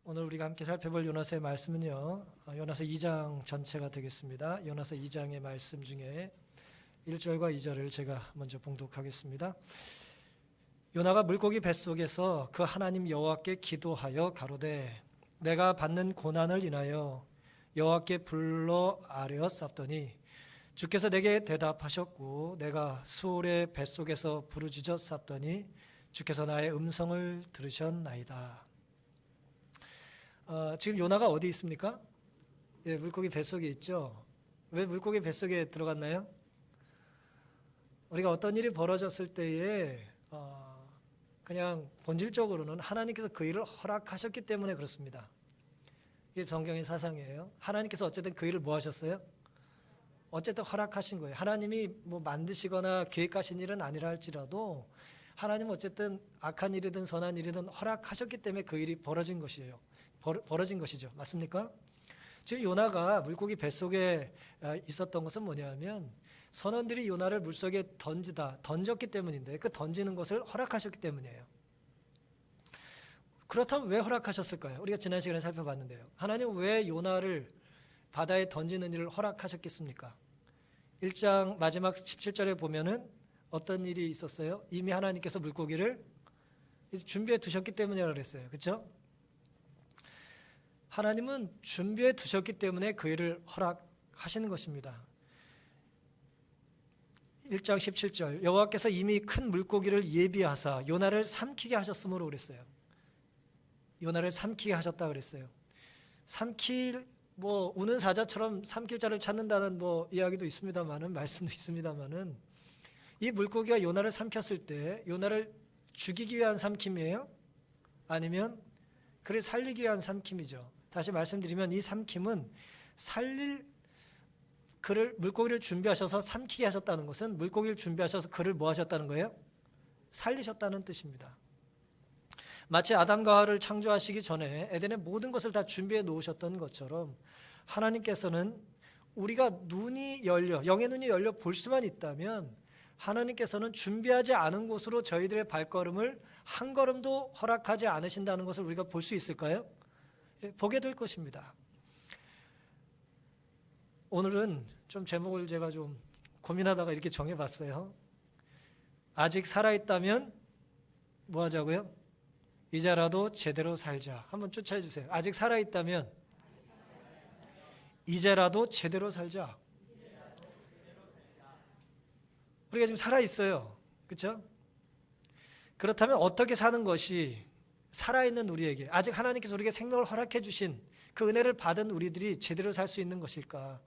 오늘 우리가 함께 살펴볼 요나서의 말씀은요, 요나서 2장 전체가 되겠습니다. 요나서 2장의 말씀 중에 1절과 2절을 제가 먼저 봉독하겠습니다. 요나가 물고기 뱃속에서 그 하나님 여호와께 기도하여 가로되 내가 받는 고난을 인하여 여호와께 불러 아뢰었사오니 주께서 내게 대답하셨고 내가 수올의 뱃속에서 부르짖었사오니 주께서 나의 음성을 들으셨나이다. 지금 요나가 어디 있습니까? 예, 물고기 뱃속에 있죠. 왜 물고기 뱃속에 들어갔나요? 우리가 어떤 일이 벌어졌을 때에 그냥 본질적으로는 하나님께서 그 일을 허락하셨기 때문에 그렇습니다. 이게 성경의 사상이에요. 하나님께서 어쨌든 그 일을 뭐 하셨어요? 어쨌든 허락하신 거예요. 하나님이 뭐 만드시거나 계획하신 일은 아니라 할지라도 하나님은 어쨌든 악한 일이든 선한 일이든 허락하셨기 때문에 그 일이 벌어진 것이에요. 벌어진 것이죠. 맞습니까? 지금 요나가 물고기 뱃속에 있었던 것은 뭐냐면 선원들이 요나를 물속에 던졌기 때문인데 그 던지는 것을 허락하셨기 때문이에요. 그렇다면 왜 허락하셨을까요? 우리가 지난 시간에 살펴봤는데요. 하나님은 왜 요나를 바다에 던지는 일을 허락하셨겠습니까? 1장 마지막 17절에 보면은 어떤 일이 있었어요? 이미 하나님께서 물고기를 준비해 두셨기 때문이라고 그랬어요. 그렇죠? 하나님은 준비해 두셨기 때문에 그 일을 허락하시는 것입니다. 1장 17절 여호와께서 이미 큰 물고기를 예비하사 요나를 삼키게 하셨으므로 그랬어요. 요나를 삼키게 하셨다 그랬어요. 삼킬 우는 사자처럼 삼킬 자를 찾는다는 이야기도 있습니다만은 말씀도 있습니다만은 이 물고기가 요나를 삼켰을 때 요나를 죽이기 위한 삼킴이에요? 아니면 그를 살리기 위한 삼킴이죠. 다시 말씀드리면 이 삼킴은 그를 물고기를 준비하셔서 삼키게 하셨다는 것은 물고기를 준비하셔서 그를 뭐 하셨다는 거예요? 살리셨다는 뜻입니다. 마치 아담과 하와를 창조하시기 전에 에덴의 모든 것을 다 준비해 놓으셨던 것처럼 하나님께서는 우리가 영의 눈이 열려 볼 수만 있다면 하나님께서는 준비하지 않은 곳으로 저희들의 발걸음을 한 걸음도 허락하지 않으신다는 것을 우리가 볼 수 있을까요? 보게 될 것입니다. 오늘은 좀 제목을 제가 좀 고민하다가 이렇게 정해봤어요. 아직 살아있다면 뭐 하자고요? 이제라도 제대로 살자. 한번 쫓아해 주세요. 아직 살아있다면 이제라도 제대로 살자. 우리가 지금 살아있어요. 그렇죠? 그렇다면 어떻게 사는 것이 살아있는 우리에게 아직 하나님께서 우리에게 생명을 허락해 주신 그 은혜를 받은 우리들이 제대로 살 수 있는 것일까?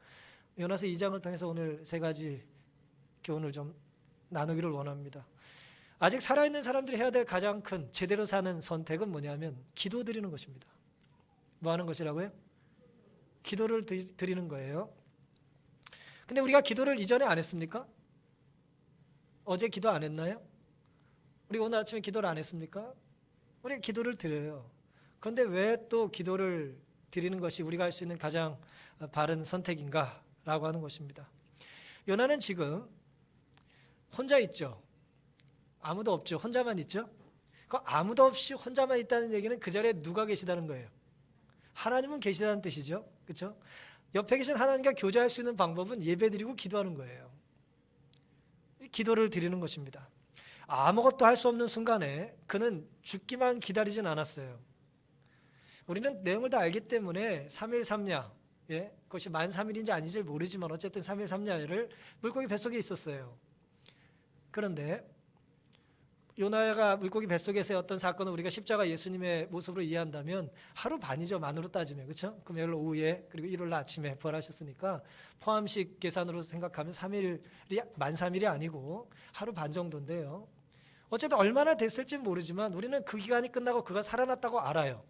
요나서 2장을 통해서 오늘 세 가지 교훈을 좀 나누기를 원합니다. 아직 살아있는 사람들이 해야 될 가장 큰 제대로 사는 선택은 뭐냐면 기도 드리는 것입니다. 뭐 하는 것이라고요? 기도를 드리는 거예요. 근데 우리가 기도를 이전에 안 했습니까? 어제 기도 안 했나요? 우리 오늘 아침에 기도를 안 했습니까? 우리가 기도를 드려요. 그런데 왜 또 기도를 드리는 것이 우리가 할 수 있는 가장 바른 선택인가? 라고 하는 것입니다. 요나는 지금 혼자 있죠. 아무도 없죠. 혼자만 있죠. 그 아무도 없이 혼자만 있다는 얘기는 그 자리에 누가 계시다는 거예요? 하나님은 계시다는 뜻이죠. 그렇죠? 옆에 계신 하나님과 교제할 수 있는 방법은 예배드리고 기도하는 거예요. 기도를 드리는 것입니다. 아무것도 할 수 없는 순간에 그는 죽기만 기다리진 않았어요. 우리는 내용을 다 알기 때문에 3일 3야, 그것이 만 3일인지 아닌지 모르지만 어쨌든 3일 3야를 물고기 뱃속에 있었어요. 그런데 요나가 물고기 뱃속에서의 어떤 사건을 우리가 십자가 예수님의 모습으로 이해한다면 하루 반이죠. 만으로 따지면. 그렇죠? 금요일 오후에 그리고 일요일 아침에 부활하셨으니까 포함식 계산으로 생각하면 3일이 만 3일이 아니고 하루 반 정도인데요. 어쨌든 얼마나 됐을지 모르지만 우리는 그 기간이 끝나고 그가 살아났다고 알아요.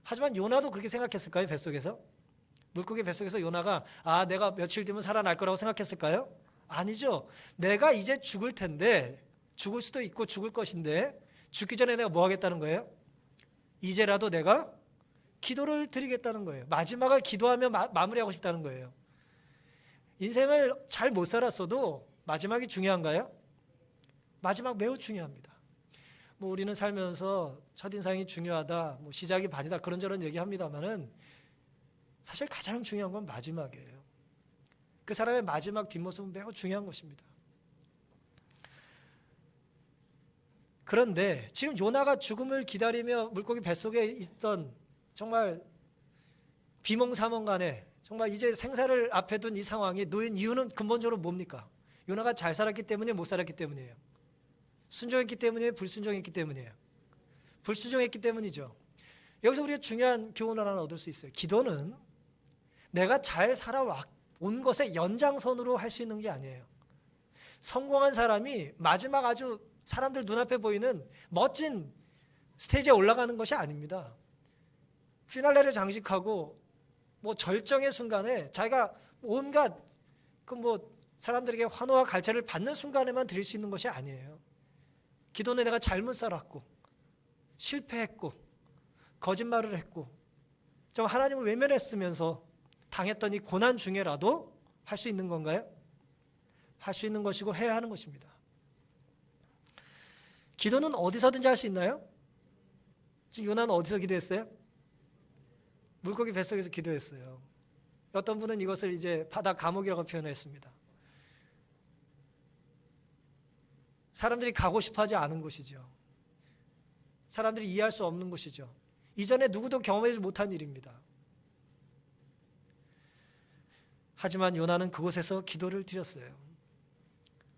하지만 요나도 그렇게 생각했을까요? 뱃속에서? 물고기 뱃속에서 요나가 내가 며칠 뒤면 살아날 거라고 생각했을까요? 아니죠. 내가 이제 죽을 텐데 죽을 수도 있고 죽을 것인데 죽기 전에 내가 뭐 하겠다는 거예요? 이제라도 내가 기도를 드리겠다는 거예요. 마지막을 기도하며 마무리하고 싶다는 거예요. 인생을 잘 못 살았어도 마지막이 중요한가요? 마지막 매우 중요합니다. 뭐 우리는 살면서 첫인상이 중요하다, 뭐 시작이 반이다 그런저런 얘기합니다만은 사실 가장 중요한 건 마지막이에요. 그 사람의 마지막 뒷모습은 매우 중요한 것입니다. 그런데 지금 요나가 죽음을 기다리며 물고기 뱃속에 있던 정말 비몽사몽간에 정말 이제 생사를 앞에 둔 이 상황이 놓인 이유는 근본적으로 뭡니까? 요나가 잘 살았기 때문이에요? 못 살았기 때문이에요? 순종했기 때문이에요? 불순종했기 때문이에요? 불순종했기 때문이죠. 여기서 우리가 중요한 교훈을 하나 얻을 수 있어요. 기도는 내가 잘 살아온 것의 연장선으로 할 수 있는 게 아니에요. 성공한 사람이 마지막 아주 사람들 눈앞에 보이는 멋진 스테이지에 올라가는 것이 아닙니다. 피날레를 장식하고 뭐 절정의 순간에 자기가 온갖 그 뭐 사람들에게 환호와 갈채를 받는 순간에만 드릴 수 있는 것이 아니에요. 기도는 내가 잘못 살았고 실패했고 거짓말을 했고 좀 하나님을 외면했으면서 당했던 이 고난 중에라도 할 수 있는 건가요? 할 수 있는 것이고 해야 하는 것입니다. 기도는 어디서든지 할 수 있나요? 지금 요나는 어디서 기도했어요? 물고기 뱃속에서 기도했어요. 어떤 분은 이것을 이제 바다 감옥이라고 표현했습니다. 사람들이 가고 싶어하지 않은 곳이죠. 사람들이 이해할 수 없는 곳이죠. 이전에 누구도 경험하지 못한 일입니다. 하지만 요나는 그곳에서 기도를 드렸어요.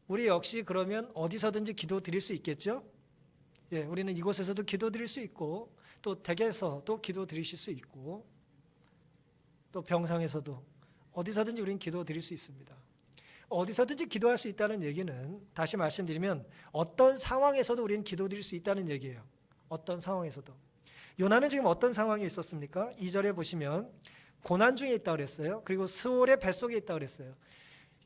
우리 역시 그러면 어디서든지 기도 드릴 수 있겠죠? 예, 우리는 이곳에서도 기도 드릴 수 있고 또 댁에서도 기도 드리실 수 있고 또 병상에서도 어디서든지 우리는 기도 드릴 수 있습니다. 어디서든지 기도할 수 있다는 얘기는 다시 말씀드리면 어떤 상황에서도 우리는 기도 드릴 수 있다는 얘기예요. 어떤 상황에서도. 요나는 지금 어떤 상황에 있었습니까? 2절에 보시면 고난 중에 있다고 그랬어요. 그리고 스올의 뱃속에 있다고 그랬어요.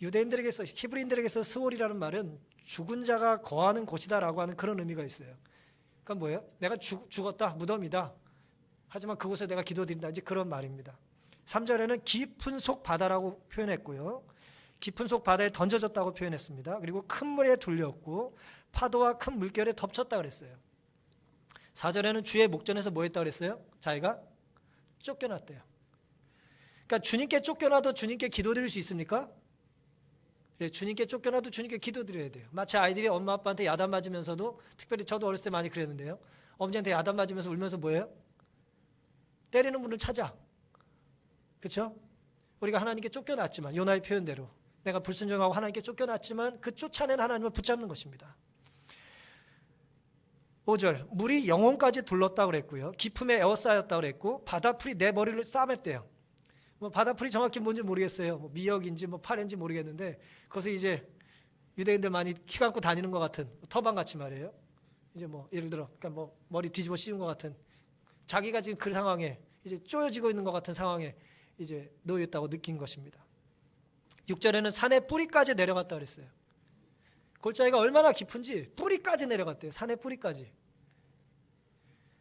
유대인들에게서 히브리인들에게서 스올이라는 말은 죽은 자가 거하는 곳이다라고 하는 그런 의미가 있어요. 그러니까 뭐예요? 내가 죽었다, 무덤이다. 하지만 그곳에 내가 기도드린다. 이제 그런 말입니다. 3절에는 깊은 속 바다라고 표현했고요. 깊은 속 바다에 던져졌다고 표현했습니다. 그리고 큰 물에 돌렸고 파도와 큰 물결에 덮쳤다 그랬어요. 4절에는 주의 목전에서 뭐 했다고 그랬어요? 자기가 쫓겨났대요. 그러니까 주님께 쫓겨나도 주님께 기도드릴 수 있습니까? 예, 주님께 쫓겨나도 주님께 기도드려야 돼요. 마치 아이들이 엄마 아빠한테 야단 맞으면서도, 특별히 저도 어렸을 때 많이 그랬는데요. 어머니한테 야단 맞으면서 울면서 뭐예요? 때리는 분을 찾아. 그렇죠? 우리가 하나님께 쫓겨났지만 요나의 표현대로 내가 불순종하고 하나님께 쫓겨났지만 그 쫓아낸 하나님을 붙잡는 것입니다. 5절 물이 영혼까지 둘렀다고 그랬고요. 깊음에 에워싸였다고 그랬고 바다풀이 내 머리를 싸맸대요. 뭐 바다풀이 정확히 뭔지 모르겠어요. 뭐 미역인지 뭐 파래인지 모르겠는데 그것을 이제 유대인들 많이 키 감고 다니는 것 같은 터반 같이 말이에요. 이제 뭐 예를 들어 그러니까 뭐 머리 뒤집어 씌운 것 같은 자기가 지금 그 상황에 이제 쪼여지고 있는 것 같은 상황에 이제 놓였다고 느낀 것입니다. 6절에는 산의 뿌리까지 내려갔다 그랬어요. 골짜기가 얼마나 깊은지 뿌리까지 내려갔대요. 산의 뿌리까지.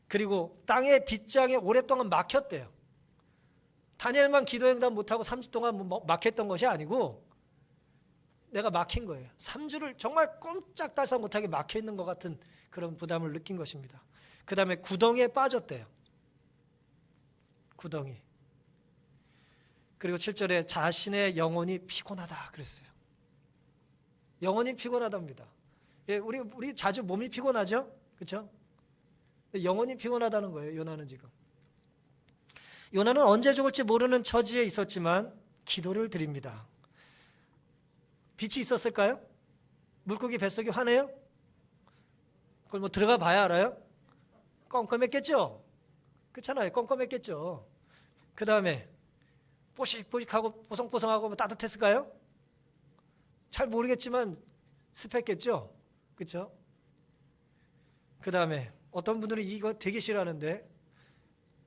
그리고 땅의 빗장에 오랫동안 막혔대요. 다니엘만 기도 행단 못하고 30 동안 막혔던 것이 아니고 내가 막힌 거예요. 3주를 정말 꼼짝달싹 못하게 막혀있는 것 같은 그런 부담을 느낀 것입니다. 그 다음에 구덩이에 빠졌대요. 구덩이. 그리고 7절에 자신의 영혼이 피곤하다 그랬어요. 영혼이 피곤하답니다. 예, 우리 자주 몸이 피곤하죠? 그렇죠? 영혼이 피곤하다는 거예요. 요나는 지금. 요나는 언제 죽을지 모르는 처지에 있었지만 기도를 드립니다. 빛이 있었을까요? 물고기 뱃속이 환해요? 그걸 뭐 들어가 봐야 알아요? 껌껌했겠죠? 그렇잖아요. 껌껌했겠죠. 그 다음에 뽀식뽀식하고 뽀송뽀송하고 뭐 따뜻했을까요? 잘 모르겠지만 습했겠죠? 그렇죠? 그 다음에 어떤 분들은 이거 되게 싫어하는데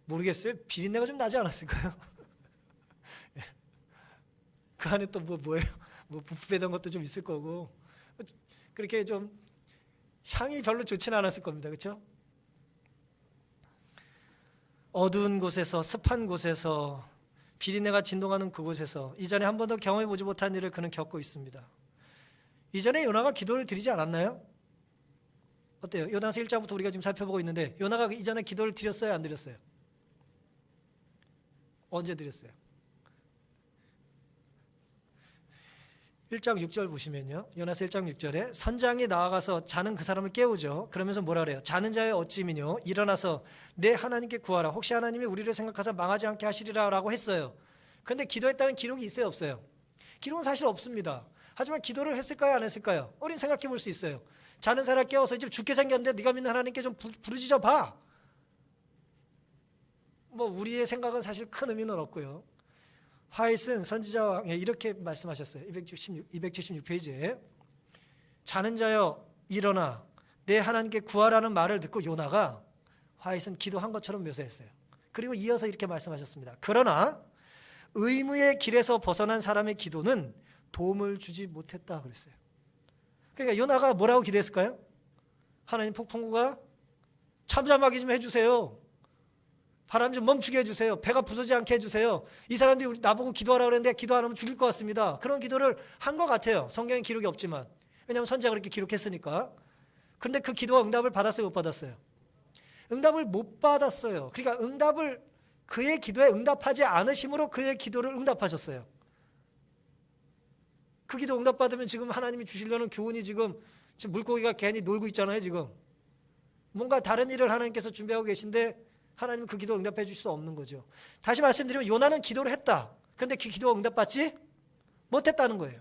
모르겠어요. 비린내가 좀 나지 않았을까요? 그 안에 또 뭐예요? 뭐 부패된 것도 좀 있을 거고 그렇게 좀 향이 별로 좋지는 않았을 겁니다. 그렇죠? 어두운 곳에서 습한 곳에서 비린내가 진동하는 그곳에서 이전에 한 번도 경험해보지 못한 일을 그는 겪고 있습니다. 이전에 요나가 기도를 드리지 않았나요? 어때요? 요나서 1장부터 우리가 지금 살펴보고 있는데 요나가 이전에 기도를 드렸어요? 안 드렸어요? 언제 드렸어요? 1장 6절 보시면요. 요나서 1장 6절에 선장이 나아가서 자는 그 사람을 깨우죠. 그러면서 뭐라 그래요? 자는 자의 어찌미뇨 일어나서 내 하나님께 구하라. 혹시 하나님이 우리를 생각하사 망하지 않게 하시리라 라고 했어요. 그런데 기도했다는 기록이 있어요? 없어요? 기록은 사실 없습니다. 하지만 기도를 했을까요? 안 했을까요? 우린 생각해 볼 수 있어요. 자는 사람 깨워서 이제 죽게 생겼는데 네가 믿는 하나님께 좀 부르짖어 봐. 뭐 우리의 생각은 사실 큰 의미는 없고요. 화이슨 선지자왕에 이렇게 말씀하셨어요. 276페이지에 자는 자여 일어나 내 하나님께 구하라는 말을 듣고 요나가 화이슨 기도한 것처럼 묘사했어요. 그리고 이어서 이렇게 말씀하셨습니다. 그러나 의무의 길에서 벗어난 사람의 기도는 도움을 주지 못했다 그랬어요. 그러니까 요나가 뭐라고 기도했을까요? 하나님 폭풍우가 잠잠하게 좀 해주세요. 바람 좀 멈추게 해주세요. 배가 부서지지 않게 해주세요. 이 사람들이 나보고 기도하라고 그랬는데 기도 안 하면 죽일 것 같습니다. 그런 기도를 한 것 같아요. 성경에 기록이 없지만. 왜냐하면 선지자가 그렇게 기록했으니까. 그런데 그 기도가 응답을 받았어요? 못 받았어요? 응답을 못 받았어요. 그러니까 그의 기도에 응답하지 않으심으로 그의 기도를 응답하셨어요. 그 기도 응답받으면 지금 하나님이 주시려는 교훈이 지금 물고기가 괜히 놀고 있잖아요. 지금 뭔가 다른 일을 하나님께서 준비하고 계신데 하나님은 그 기도 응답해 주실 수 없는 거죠. 다시 말씀드리면 요나는 기도를 했다. 그런데 그 기도가 응답받지 못했다는 거예요.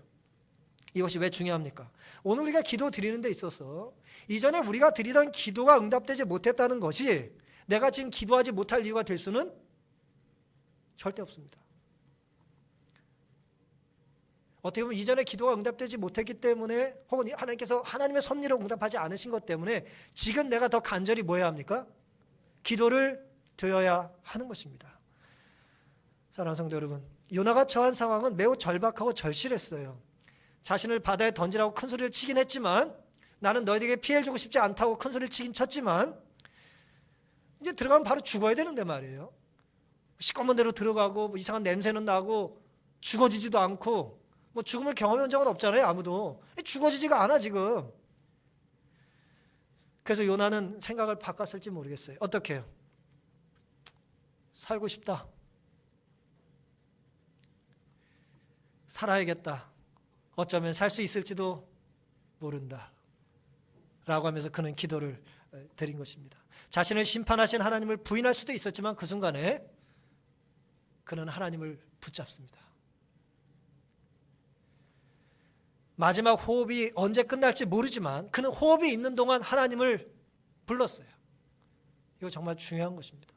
이것이 왜 중요합니까? 오늘 우리가 기도 드리는 데 있어서 이전에 우리가 드리던 기도가 응답되지 못했다는 것이 내가 지금 기도하지 못할 이유가 될 수는 절대 없습니다. 어떻게 보면 이전에 기도가 응답되지 못했기 때문에 혹은 하나님께서 하나님의 섭리로 응답하지 않으신 것 때문에 지금 내가 더 간절히 뭐 해야 합니까? 기도를 드려야 하는 것입니다. 사랑하는 성도 여러분, 요나가 처한 상황은 매우 절박하고 절실했어요. 자신을 바다에 던지라고 큰 소리를 치긴 했지만 나는 너희에게 피해를 주고 싶지 않다고 큰 소리를 치긴 쳤지만 이제 들어가면 바로 죽어야 되는데 말이에요. 시꺼먼 데로 들어가고 뭐 이상한 냄새는 나고 죽어지지도 않고 뭐 죽음을 경험해 본 적은 없잖아요. 아무도. 죽어지지가 않아 지금. 그래서 요나는 생각을 바꿨을지 모르겠어요. 어떻게 해요? 살고 싶다. 살아야겠다. 어쩌면 살 수 있을지도 모른다. 라고 하면서 그는 기도를 드린 것입니다. 자신을 심판하신 하나님을 부인할 수도 있었지만 그 순간에 그는 하나님을 붙잡습니다. 마지막 호흡이 언제 끝날지 모르지만 그는 호흡이 있는 동안 하나님을 불렀어요. 이거 정말 중요한 것입니다.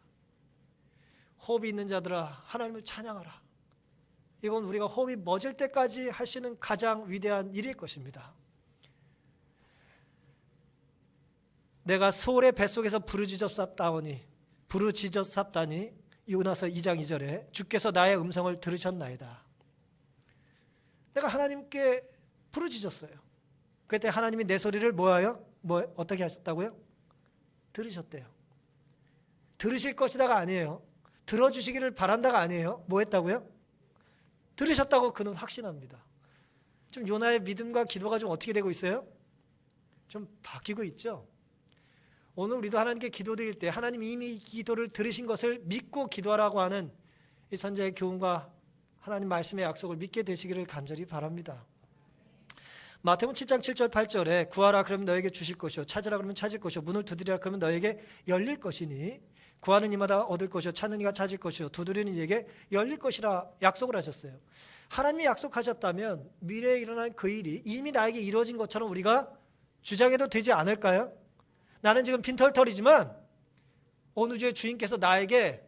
호흡이 있는 자들아 하나님을 찬양하라. 이건 우리가 호흡이 멎을 때까지 할 수 있는 가장 위대한 일일 것입니다. 내가 소울의 뱃속에서 부르짖었사다니 요나서 2장 2절에 주께서 나의 음성을 들으셨나이다. 내가 하나님께 부르짖었어요. 그때 하나님이 내 소리를 어떻게 하셨다고요? 들으셨대요. 들으실 것이다가 아니에요. 들어주시기를 바란다가 아니에요. 뭐 했다고요? 들으셨다고 그는 확신합니다. 좀 요나의 믿음과 기도가 좀 어떻게 되고 있어요? 좀 바뀌고 있죠. 오늘 우리도 하나님께 기도드릴 때 하나님이 이미 이 기도를 들으신 것을 믿고 기도하라고 하는 이 선지자의 교훈과 하나님 말씀의 약속을 믿게 되시기를 간절히 바랍니다. 마태복음 7장 7절 8절에 구하라 그러면 너에게 주실 것이요 찾으라 그러면 찾을 것이요 문을 두드리라 그러면 너에게 열릴 것이니 구하는 이마다 얻을 것이요 찾는 이가 찾을 것이요 두드리는 이에게 열릴 것이라 약속을 하셨어요. 하나님이 약속하셨다면 미래에 일어난 그 일이 이미 나에게 이루어진 것처럼 우리가 주장해도 되지 않을까요? 나는 지금 빈털털이지만 어느 주의 주인께서 나에게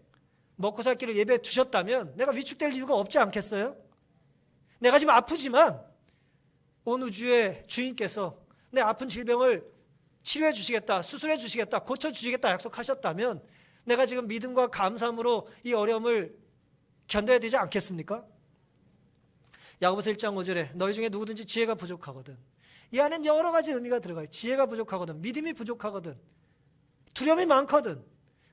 먹고 살 길을 예배해 두셨다면 내가 위축될 이유가 없지 않겠어요? 내가 지금 아프지만 어느 주의 주인께서 내 아픈 질병을 치료해 주시겠다, 수술해 주시겠다, 고쳐 주시겠다 약속하셨다면 내가 지금 믿음과 감사함으로 이 어려움을 견뎌야 되지 않겠습니까? 야고보서 1장 5절에 너희 중에 누구든지 지혜가 부족하거든. 이 안엔 여러 가지 의미가 들어가요. 지혜가 부족하거든, 믿음이 부족하거든, 두려움이 많거든,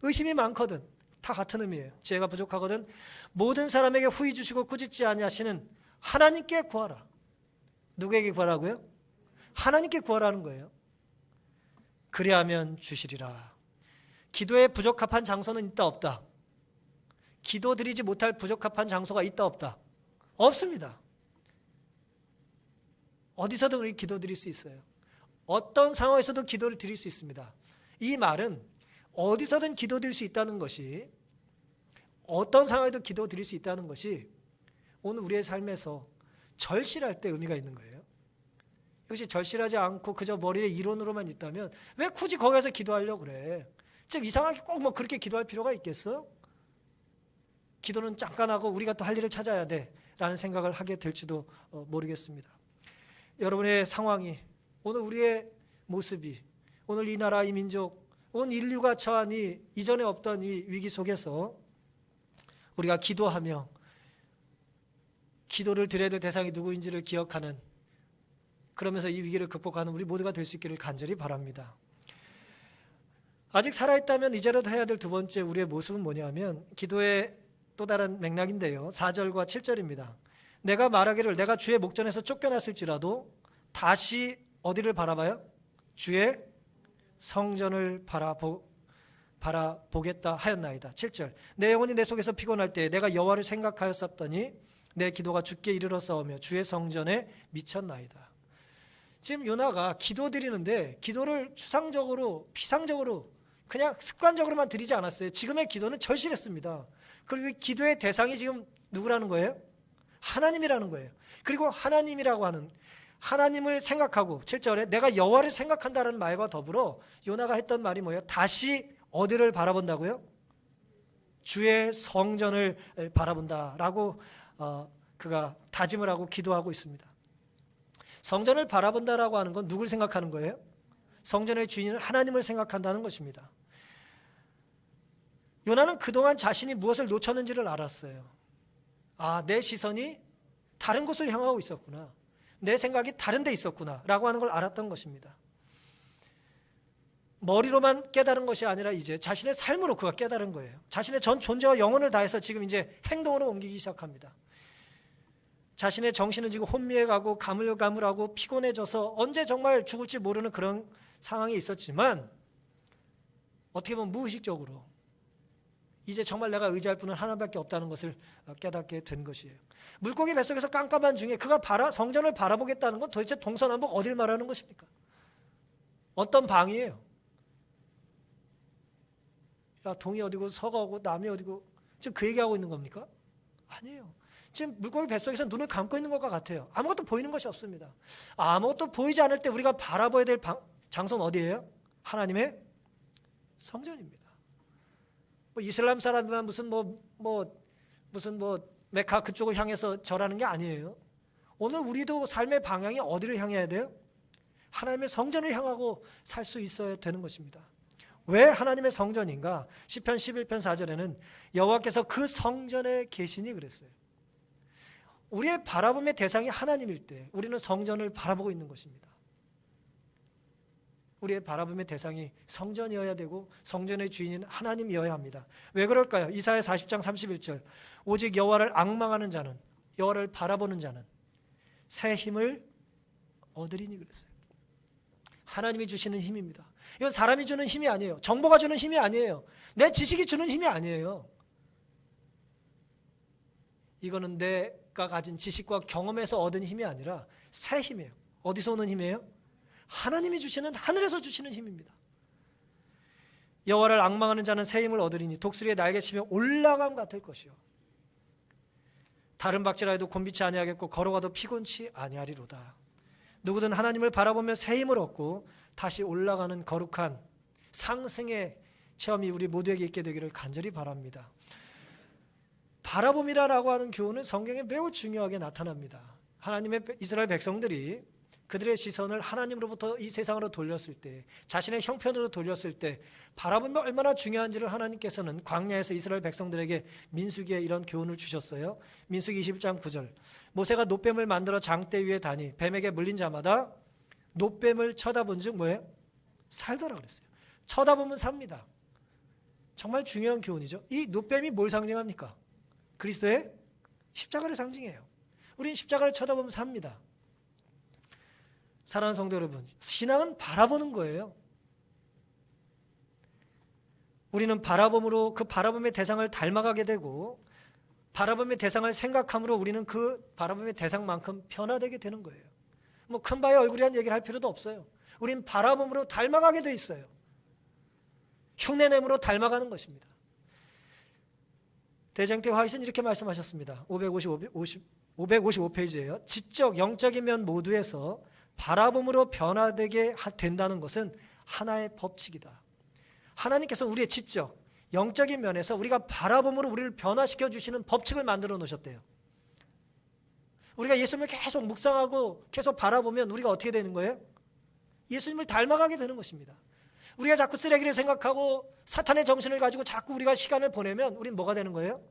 의심이 많거든, 다 같은 의미예요. 지혜가 부족하거든 모든 사람에게 후히 주시고 꾸짖지 아니하시는 하나님께 구하라. 누구에게 구하라고요? 하나님께 구하라는 거예요. 그리하면 주시리라. 기도에 부적합한 장소는 있다 없다? 기도 드리지 못할 부적합한 장소가 있다 없다? 없습니다. 어디서든 우리 기도 드릴 수 있어요. 어떤 상황에서도 기도를 드릴 수 있습니다. 이 말은 어디서든 기도 드릴 수 있다는 것이, 어떤 상황에도 기도 드릴 수 있다는 것이 오늘 우리의 삶에서 절실할 때 의미가 있는 거예요. 이것이 절실하지 않고 그저 머리에 이론으로만 있다면 왜 굳이 거기서 기도하려고 그래? 좀 이상하게 꼭 뭐 그렇게 기도할 필요가 있겠어? 기도는 잠깐 하고 우리가 또 할 일을 찾아야 돼 라는 생각을 하게 될지도 모르겠습니다. 여러분의 상황이, 오늘 우리의 모습이, 오늘 이 나라, 이 민족, 온 인류가 처한 이 이전에 없던 이 위기 속에서 우리가 기도하며 기도를 드려야 될 대상이 누구인지를 기억하는, 그러면서 이 위기를 극복하는 우리 모두가 될 수 있기를 간절히 바랍니다. 아직 살아있다면 이제라도 해야 될 두 번째 우리의 모습은 뭐냐면, 기도의 또 다른 맥락인데요, 4절과 7절입니다. 내가 말하기를 내가 주의 목전에서 쫓겨났을지라도 다시 어디를 바라봐요? 주의 성전을 바라보겠다 하였나이다. 7절, 내 영혼이 내 속에서 피곤할 때 내가 여호와를 생각하였었더니 내 기도가 주께 이르렀사오며 주의 성전에 미쳤나이다. 지금 요나가 기도 드리는데 기도를 추상적으로, 피상적으로, 그냥 습관적으로만 드리지 않았어요. 지금의 기도는 절실했습니다. 그리고 기도의 대상이 지금 누구라는 거예요? 하나님이라는 거예요. 그리고 하나님이라고 하는, 하나님을 생각하고, 7절에 내가 여호와를 생각한다는 말과 더불어 요나가 했던 말이 뭐예요? 다시 어디를 바라본다고요? 주의 성전을 바라본다라고 그가 다짐을 하고 기도하고 있습니다. 성전을 바라본다라고 하는 건 누굴 생각하는 거예요? 성전의 주인은 하나님을 생각한다는 것입니다. 요나는 그동안 자신이 무엇을 놓쳤는지를 알았어요. 아, 내 시선이 다른 곳을 향하고 있었구나, 내 생각이 다른 데 있었구나 라고 하는 걸 알았던 것입니다. 머리로만 깨달은 것이 아니라 이제 자신의 삶으로 그가 깨달은 거예요. 자신의 전 존재와 영혼을 다해서 지금 이제 행동으로 옮기기 시작합니다. 자신의 정신은 지금 혼미해가고 가물가물하고 피곤해져서 언제 정말 죽을지 모르는 그런 상황이 있었지만, 어떻게 보면 무의식적으로 이제 정말 내가 의지할 분은 하나밖에 없다는 것을 깨닫게 된 것이에요. 물고기 뱃속에서 깜깜한 중에 그가 성전을 바라보겠다는 건 도대체 동서남북 어딜 말하는 것입니까? 어떤 방이에요? 야, 동이 어디고 서가 어디고 남이 어디고, 지금 그 얘기하고 있는 겁니까? 아니에요. 지금 물고기 뱃속에서 눈을 감고 있는 것과 같아요. 아무것도 보이는 것이 없습니다. 아무것도 보이지 않을 때 우리가 바라봐야 될 장소는 어디예요? 하나님의 성전입니다. 뭐 이슬람 사람들만 무슨 메카 그쪽을 향해서 절하는 게 아니에요. 오늘 우리도 삶의 방향이 어디를 향해야 돼요? 하나님의 성전을 향하고 살 수 있어야 되는 것입니다. 왜 하나님의 성전인가? 시편 11편 4절에는 여호와께서 그 성전에 계시니 그랬어요. 우리의 바라봄의 대상이 하나님일 때 우리는 성전을 바라보고 있는 것입니다. 우리의 바라봄의 대상이 성전이어야 되고 성전의 주인인 하나님이어야 합니다. 왜 그럴까요? 이사야 40장 31절, 오직 여호와를 앙망하는 자는, 여호와를 바라보는 자는 새 힘을 얻으리니 그랬어요. 하나님이 주시는 힘입니다. 이건 사람이 주는 힘이 아니에요. 정보가 주는 힘이 아니에요. 내 지식이 주는 힘이 아니에요. 이거는 내가 가진 지식과 경험에서 얻은 힘이 아니라 새 힘이에요. 어디서 오는 힘이에요? 하나님이 주시는, 하늘에서 주시는 힘입니다. 여호와를 앙망하는 자는 새 힘을 얻으리니 독수리의 날개치며 올라감 같을 것이요, 다른 박질하여도 곤비치 아니하겠고 걸어가도 피곤치 아니하리로다. 누구든 하나님을 바라보며 새 힘을 얻고 다시 올라가는 거룩한 상승의 체험이 우리 모두에게 있게 되기를 간절히 바랍니다. 바라봄이라고 하는 교훈은 성경에 매우 중요하게 나타납니다. 하나님의 이스라엘 백성들이 그들의 시선을 하나님으로부터 이 세상으로 돌렸을 때, 자신의 형편으로 돌렸을 때 바라보면 얼마나 중요한지를 하나님께서는 광야에서 이스라엘 백성들에게 민수기에 이런 교훈을 주셨어요. 민수기 21장 9절, 모세가 놋뱀을 만들어 장대 위에 다니 뱀에게 물린 자마다 놋뱀을 쳐다본 즉 뭐예요? 살더라 그랬어요. 쳐다보면 삽니다. 정말 중요한 교훈이죠. 이 놋뱀이 뭘 상징합니까? 그리스도의 십자가를 상징해요. 우린 십자가를 쳐다보면 삽니다. 사랑하는 성도 여러분, 신앙은 바라보는 거예요. 우리는 바라봄으로 그 바라봄의 대상을 닮아가게 되고 바라봄의 대상을 생각함으로 우리는 그 바라봄의 대상만큼 변화되게 되는 거예요. 뭐 큰바의 얼굴이란 얘기를 할 필요도 없어요. 우린 바라봄으로 닮아가게 돼 있어요. 흉내냄으로 닮아가는 것입니다. 대장태 화이트는 이렇게 말씀하셨습니다. 555페이지예요. 지적, 영적인 면 모두에서 바라봄으로 변화되게 된다는 것은 하나의 법칙이다. 하나님께서 우리의 지적, 영적인 면에서 우리가 바라봄으로 우리를 변화시켜 주시는 법칙을 만들어 놓으셨대요. 우리가 예수님을 계속 묵상하고 계속 바라보면 우리가 어떻게 되는 거예요? 예수님을 닮아가게 되는 것입니다. 우리가 자꾸 쓰레기를 생각하고 사탄의 정신을 가지고 자꾸 우리가 시간을 보내면 우린 뭐가 되는 거예요?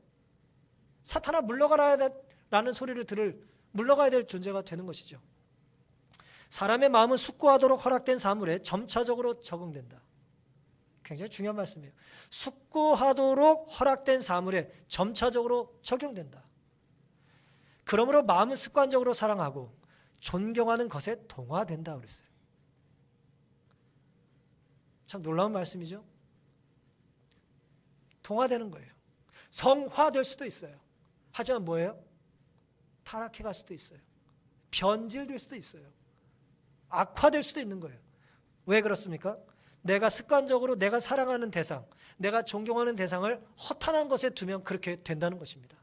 사탄아 물러가라 라는 소리를 물러가야 될 존재가 되는 것이죠. 사람의 마음은 숙고하도록 허락된 사물에 점차적으로 적응된다. 굉장히 중요한 말씀이에요. 숙고하도록 허락된 사물에 점차적으로 적용된다. 그러므로 마음은 습관적으로 사랑하고 존경하는 것에 동화된다 그랬어요. 참 놀라운 말씀이죠. 동화되는 거예요. 성화될 수도 있어요. 하지만 뭐예요? 타락해 갈 수도 있어요. 변질될 수도 있어요. 악화될 수도 있는 거예요. 왜 그렇습니까? 내가 습관적으로 내가 사랑하는 대상, 내가 존경하는 대상을 허탄한 것에 두면 그렇게 된다는 것입니다.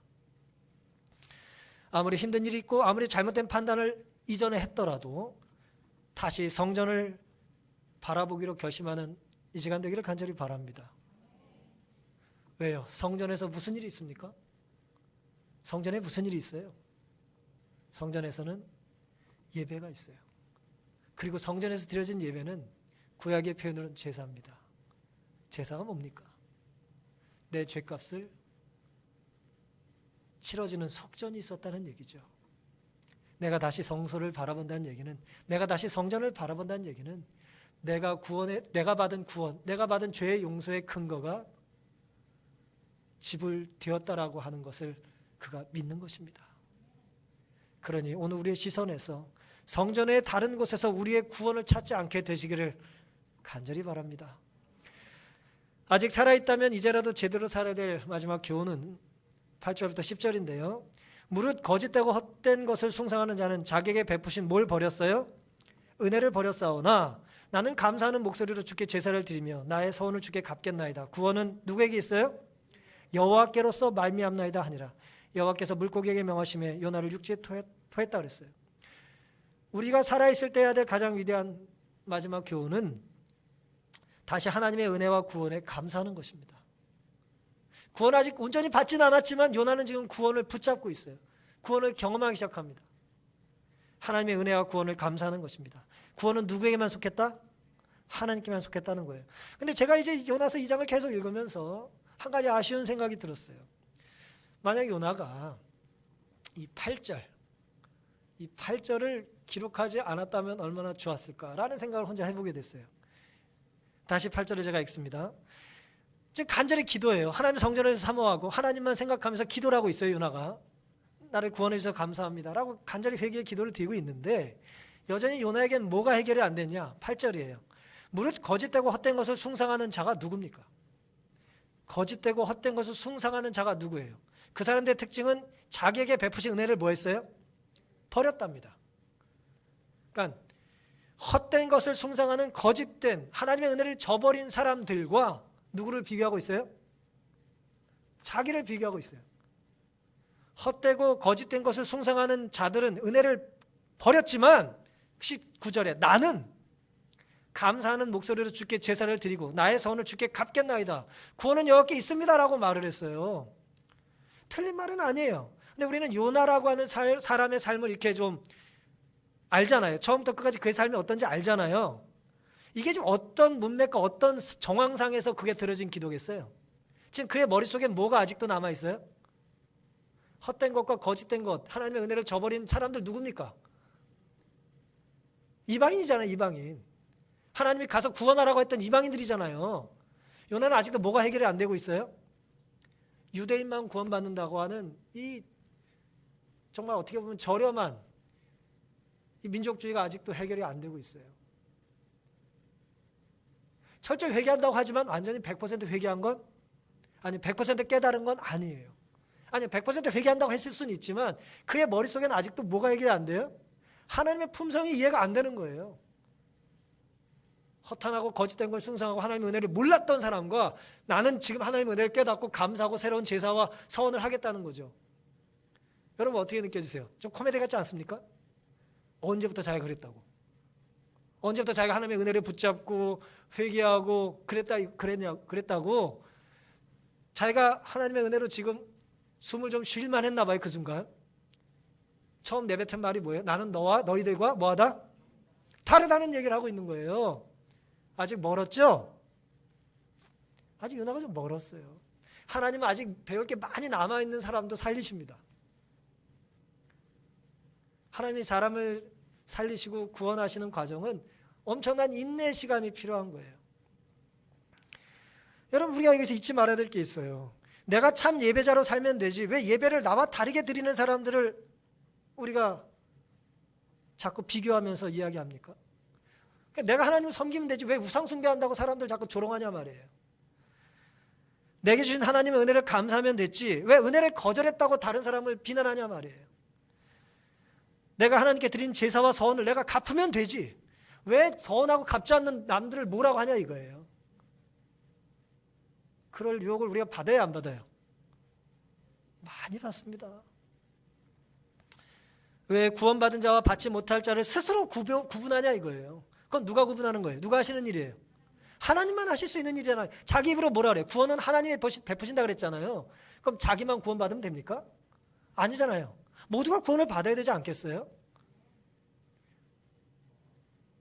아무리 힘든 일이 있고 아무리 잘못된 판단을 이전에 했더라도 다시 성전을 바라보기로 결심하는 이 시간 되기를 간절히 바랍니다. 왜요? 성전에서 무슨 일이 있습니까? 성전에 무슨 일이 있어요? 성전에서는 예배가 있어요. 그리고 성전에서 드려진 예배는 구약의 표현으로는 제사입니다. 제사가 뭡니까? 내 죄값을 치러지는 속전이 있었다는 얘기죠. 내가 다시 성소를 바라본다는 얘기는, 내가 다시 성전을 바라본다는 얘기는 내가 받은 구원, 내가 받은 죄의 용서의 근거가 지불되었다라고 하는 것을 그가 믿는 것입니다. 그러니 오늘 우리의 시선에서 성전의 다른 곳에서 우리의 구원을 찾지 않게 되시기를 간절히 바랍니다. 아직 살아있다면 이제라도 제대로 살아야 될 마지막 교훈은 8절부터 10절인데요. 무릇 거짓되고 헛된 것을 숭상하는 자는 자기에게 베푸신 뭘 버렸어요? 은혜를 버렸사오나 나는 감사하는 목소리로 주께 제사를 드리며 나의 서원을 주께 갚겠나이다. 구원은 누구에게 있어요? 여호와께로서 말미암나이다 하니라. 여호와께서 물고기에게 명하심에 요나를 육지에 토했다 그랬어요. 우리가 살아있을 때 해야 될 가장 위대한 마지막 교훈은 다시 하나님의 은혜와 구원에 감사하는 것입니다. 구원 아직 온전히 받지는 않았지만 요나는 지금 구원을 붙잡고 있어요. 구원을 경험하기 시작합니다. 하나님의 은혜와 구원을 감사하는 것입니다. 구원은 누구에게만 속했다? 하나님께만 속했다는 거예요. 근데 제가 이제 요나서 2장을 계속 읽으면서 한 가지 아쉬운 생각이 들었어요. 만약 요나가 이 8절을 기록하지 않았다면 얼마나 좋았을까라는 생각을 혼자 해보게 됐어요. 다시 8절을 제가 읽습니다. 지금 간절히 기도해요. 하나님 성전을 사모하고 하나님만 생각하면서 기도를 하고 있어요. 요나가 나를 구원해 주셔서 감사합니다 라고 간절히 회개의 기도를 드리고 있는데 여전히 요나에겐 뭐가 해결이 안 됐냐? 8절이에요. 무릇 거짓되고 헛된 것을 숭상하는 자가 누굽니까? 거짓되고 헛된 것을 숭상하는 자가 누구예요? 그 사람들의 특징은 자기에게 베푸신 은혜를 뭐 했어요? 버렸답니다. 그러니까 헛된 것을 숭상하는 거짓된 하나님의 은혜를 저버린 사람들과 누구를 비교하고 있어요? 자기를 비교하고 있어요. 헛되고 거짓된 것을 숭상하는 자들은 은혜를 버렸지만 19절에 나는 감사하는 목소리로 주께 제사를 드리고 나의 서원을 주께 갚겠나이다. 구원은 여호와께 있습니다라고 말을 했어요. 틀린 말은 아니에요. 근데 우리는 요나라고 하는 사람의 삶을 이렇게 좀 알잖아요. 처음부터 끝까지 그의 삶이 어떤지 알잖아요. 이게 지금 어떤 문맥과 어떤 정황상에서 그게 들어진 기도겠어요? 지금 그의 머릿속에 뭐가 아직도 남아있어요? 헛된 것과 거짓된 것, 하나님의 은혜를 저버린 사람들 누굽니까? 이방인이잖아요. 이방인. 하나님이 가서 구원하라고 했던 이방인들이잖아요. 요나는 아직도 뭐가 해결이 안 되고 있어요? 유대인만 구원받는다고 하는 이 정말 어떻게 보면 저렴한 이 민족주의가 아직도 해결이 안 되고 있어요. 철저히 회개한다고 하지만 완전히 100% 회개한 건 아니 100% 깨달은 건 아니에요. 아니 100% 회개한다고 했을 수는 있지만 그의 머릿속에는 아직도 뭐가 해결이 안 돼요? 하나님의 품성이 이해가 안 되는 거예요. 허탄하고 거짓된 걸 숭상하고 하나님의 은혜를 몰랐던 사람과 나는 지금 하나님의 은혜를 깨닫고 감사하고 새로운 제사와 서원을 하겠다는 거죠. 여러분 어떻게 느껴지세요? 좀 코미디 같지 않습니까? 언제부터 자기가 그랬다고? 언제부터 자기가 하나님의 은혜를 붙잡고 회개하고 그랬다고 자기가 하나님의 은혜로 지금 숨을 좀 쉴만 했나 봐요. 그 순간 처음 내뱉은 말이 뭐예요? 나는 너와 너희들과 뭐하다? 다르다는 얘기를 하고 있는 거예요. 아직 멀었죠? 아직 요나가 좀 멀었어요. 하나님은 아직 배울 게 많이 남아있는 사람도 살리십니다. 하나님이 사람을 살리시고 구원하시는 과정은 엄청난 인내 시간이 필요한 거예요. 여러분 우리가 여기서 잊지 말아야 될 게 있어요. 내가 참 예배자로 살면 되지 왜 예배를 나와 다르게 드리는 사람들을 우리가 자꾸 비교하면서 이야기합니까? 그러니까 내가 하나님을 섬기면 되지 왜 우상 숭배한다고 사람들 자꾸 조롱하냐 말이에요. 내게 주신 하나님의 은혜를 감사하면 됐지 왜 은혜를 거절했다고 다른 사람을 비난하냐 말이에요. 내가 하나님께 드린 제사와 서원을 내가 갚으면 되지 왜 서원하고 갚지 않는 남들을 뭐라고 하냐 이거예요. 그럴 유혹을 우리가 받아야 안 받아요? 많이 받습니다. 왜 구원받은 자와 받지 못할 자를 스스로 구분하냐 이거예요. 그건 누가 구분하는 거예요? 누가 하시는 일이에요? 하나님만 하실 수 있는 일이잖아요. 자기 입으로 뭐라 그래요? 구원은 하나님이 베푸신다 그랬잖아요. 그럼 자기만 구원받으면 됩니까? 아니잖아요. 모두가 구원을 받아야 되지 않겠어요?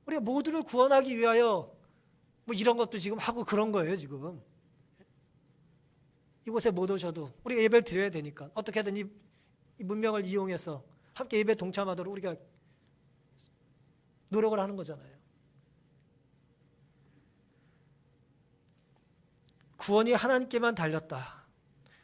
우리가 모두를 구원하기 위하여 뭐 이런 것도 지금 하고 그런 거예요. 지금 이곳에 못 오셔도 우리가 예배를 드려야 되니까 어떻게든 이 문명을 이용해서 함께 예배에 동참하도록 우리가 노력을 하는 거잖아요. 구원이 하나님께만 달렸다.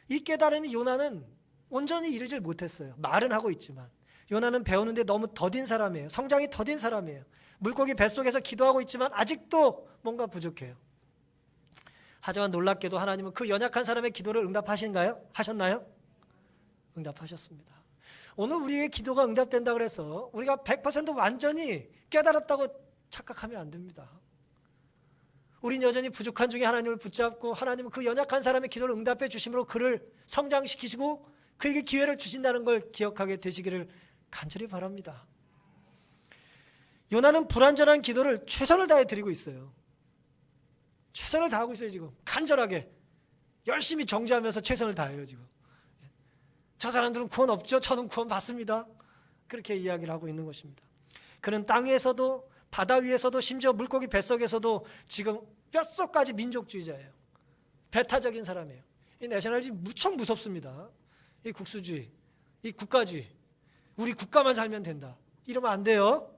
이 깨달음이 요나는 온전히 이루질 못했어요. 말은 하고 있지만 요나는 배우는데 너무 더딘 사람이에요. 성장이 더딘 사람이에요. 물고기 뱃속에서 기도하고 있지만 아직도 뭔가 부족해요. 하지만 놀랍게도 하나님은 그 연약한 사람의 기도를 하셨나요? 응답하셨습니다. 오늘 우리의 기도가 응답된다고 해서 우리가 100% 완전히 깨달았다고 착각하면 안 됩니다. 우린 여전히 부족한 중에 하나님을 붙잡고 하나님은 그 연약한 사람의 기도를 응답해 주심으로 그를 성장시키시고 그에게 기회를 주신다는 걸 기억하게 되시기를 간절히 바랍니다. 요나는 불완전한 기도를 최선을 다해 드리고 있어요. 최선을 다하고 있어요. 지금 간절하게 열심히 정죄하면서 최선을 다해요. 지금 저 사람들은 구원 없죠. 저는 구원 받습니다. 그렇게 이야기를 하고 있는 것입니다. 그는 땅 위에서도 바다 위에서도 심지어 물고기 뱃속에서도 지금 뼛속까지 민족주의자예요. 배타적인 사람이에요. 이 내셔널리즘 무척 무섭습니다. 이 국수주의, 이 국가주의, 우리 국가만 살면 된다. 이러면 안 돼요.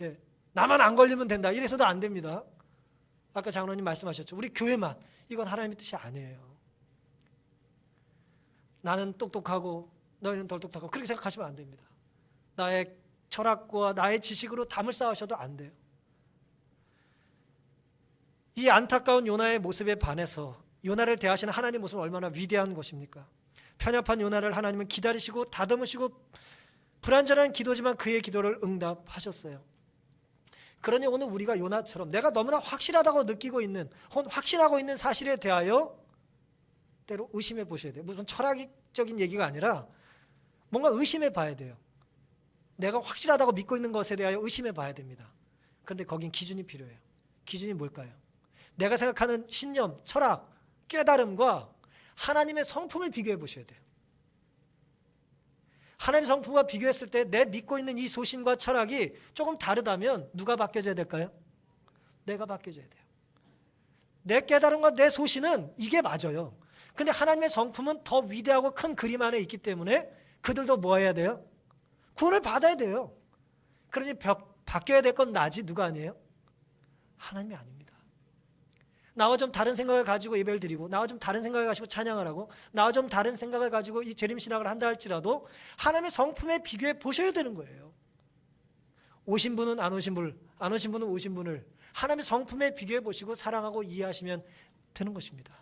예, 나만 안 걸리면 된다. 이래서도 안 됩니다. 아까 장로님 말씀하셨죠. 우리 교회만. 이건 하나님의 뜻이 아니에요. 나는 똑똑하고 너희는 덜 똑똑하고 그렇게 생각하시면 안 됩니다. 나의 철학과 나의 지식으로 담을 쌓으셔도 안 돼요. 이 안타까운 요나의 모습에 반해서 요나를 대하시는 하나님의 모습은 얼마나 위대한 것입니까? 편협한 요나를 하나님은 기다리시고 다듬으시고 불완전한 기도지만 그의 기도를 응답하셨어요. 그러니 오늘 우리가 요나처럼 내가 너무나 확실하다고 느끼고 있는 혹은 확신하고 있는 사실에 대하여 때로 의심해 보셔야 돼요. 무슨 철학적인 얘기가 아니라 뭔가 의심해 봐야 돼요. 내가 확실하다고 믿고 있는 것에 대하여 의심해 봐야 됩니다. 그런데 거긴 기준이 필요해요. 기준이 뭘까요? 내가 생각하는 신념, 철학, 깨달음과 하나님의 성품을 비교해 보셔야 돼요. 하나님의 성품과 비교했을 때 내 믿고 있는 이 소신과 철학이 조금 다르다면 누가 바뀌어져야 될까요? 내가 바뀌어져야 돼요. 내 깨달음과 내 소신은 이게 맞아요. 근데 하나님의 성품은 더 위대하고 큰 그림 안에 있기 때문에 그들도 뭐 해야 돼요? 구원을 받아야 돼요. 그러니 바뀌어야 될 건 나지 누가 아니에요? 하나님이 아닙니다. 나와 좀 다른 생각을 가지고 예배를 드리고 나와 좀 다른 생각을 가지고 찬양을 하고 나와 좀 다른 생각을 가지고 이 재림신학을 한다 할지라도 하나님의 성품에 비교해 보셔야 되는 거예요. 오신 분은 안 오신 분을, 안 오신 분은 오신 분을 하나님의 성품에 비교해 보시고 사랑하고 이해하시면 되는 것입니다.